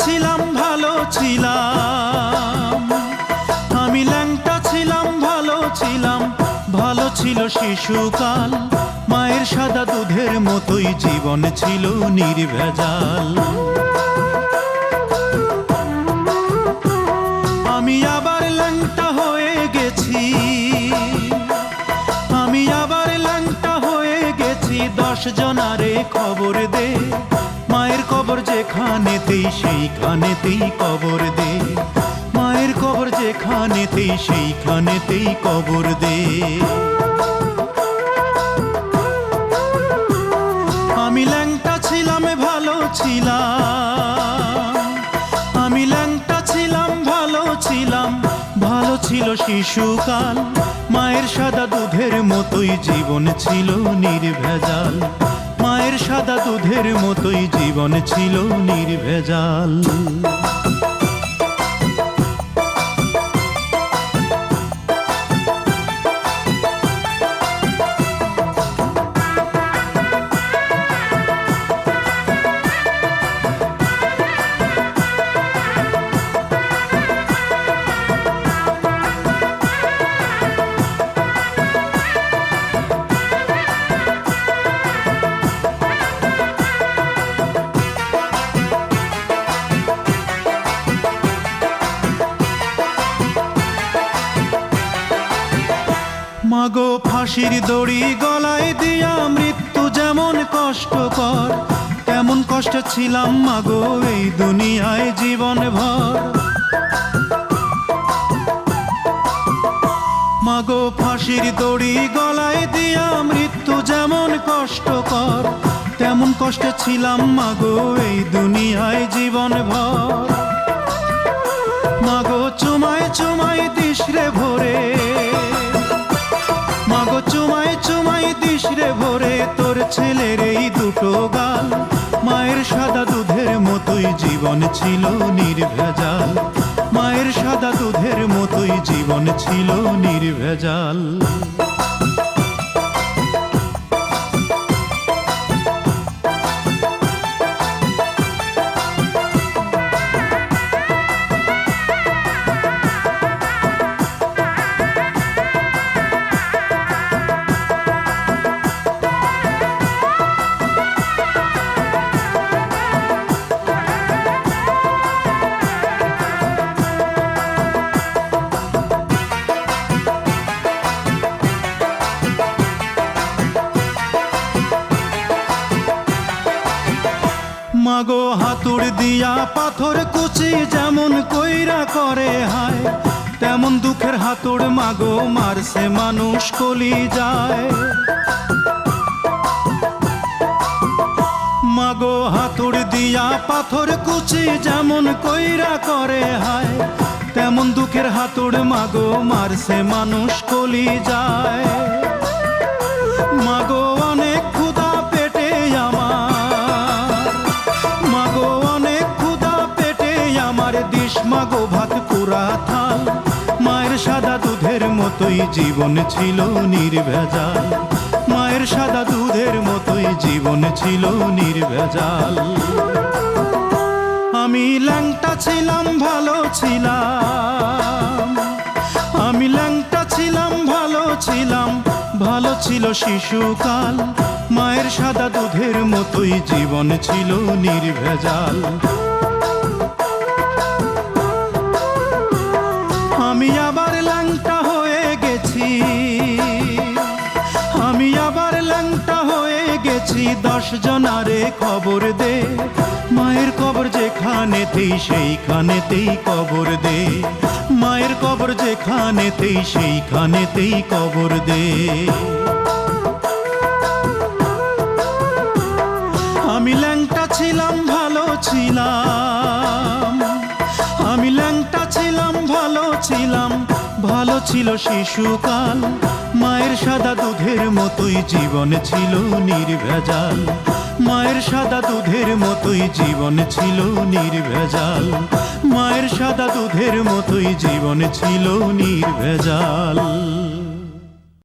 ছিলাম ভালো ছিলাম, আমি ল্যাংটা ছিলাম ভালো ছিলাম, ভালো ছিল শিশুকাল। মায়ের সাদা দুধের মতোই জীবন ছিল নির্ভেজাল। আমি আবার ল্যাংটা হয়ে গেছি, আমি আবার ল্যাংটা হয়ে গেছি। 10 জনারে খবর দে, মায়ের কবর যেখানেতেই সেইখানেতেই কবর দে, মায়ের কবর যেখানেতেই সেইখানেতেই কবর দে। আমি ল্যাংটা ছিলাম ভালো ছিলাম, আমি ল্যাংটা ছিলাম ভালো ছিলাম, ভালো ছিল শিশুকাল। মায়ের সাদা দুধের মতোই জীবন ছিল নির্ভেজাল, মায়ের সাদা দুধের মতোই জীবন ছিল নির্ভেজাল। মাগো ফাঁসির দড়ি গলায় দিয়া মৃত্যু যেমন কষ্টকর, তেমন কষ্ট ছিলাম মাগো এই দুনিয়ায় জীবন ভর। মাগো ফাঁসির দড়ি গলায় দিয়া মৃত্যু যেমন কষ্টকর, তেমন কষ্ট ছিলাম মাগো এই দুনিয়ায় জীবন ভর। মাগো চুমায় চুমায় দিশরে ভরে, মাগো চুমায় চুমায় দিশরে ভরে তোর ছেলের এই দুটো গাল। মায়ের সাদা দুধের মতোই জীবন ছিল নির্ভেজাল, মায়ের সাদা দুধের মতোই জীবন ছিল নির্ভেজাল। মাগো হাতুড় দিয়া পাথর কুচি যেমন কইরা করে হায়, তেমন দুঃখের হাতুড় মাগো মারছে মানুষ কলি যায়। মাগো হাতুড় দিয়া পাথর কুচি যেমন কইরা করে হায়, তেমন দুঃখের হাতুড় মাগো মারছে মানুষ কলি যায়। মাগো অনেক ক্ষুধা পেটে আমার, মাগো অনেক ক্ষুধা পেটে আমার, দিস মাগো ভাত পুরা থাল। মায়ের সাদা দুধের মতোই জীবন ছিল নির্ভেজাল, মায়ের সাদা দুধের মতোই জীবন ছিল নির্ভেজাল। আমি ল্যাংটা ছিলাম ভালো ছিলাম, আমি ল্যাংটা ছিলাম ভালো ছিলাম, ভালো ছিল শিশুকাল। মায়ের সাদা দুধের মতোই জীবন ছিল নির্ভেজাল। আমি আবার ল্যাংটা হয়ে গেছি, আমি আবার ল্যাংটা হয়ে গেছি। 10 জনারে খবর দে, মায়ের কবর যেখানেতেই সেইখানেতেই কবর দে, মায়ের কবর যেখানেতেই সেইখানেতেই কবর দে। আমি ল্যাংটা ছিলাম ভালো ছিলাম, আমি ল্যাংটা ছিলাম ভালো ছিলাম, ভালো ছিল শিশুকাল। মায়ের সাদা দুধের মতোই জীবন ছিল নির্ভেজাল, মায়ের সাদা দুধের মতোই জীবন ছিল নির্ভেজাল, মায়ের সাদা দুধের মতোই জীবন ছিল নির্ভেজাল।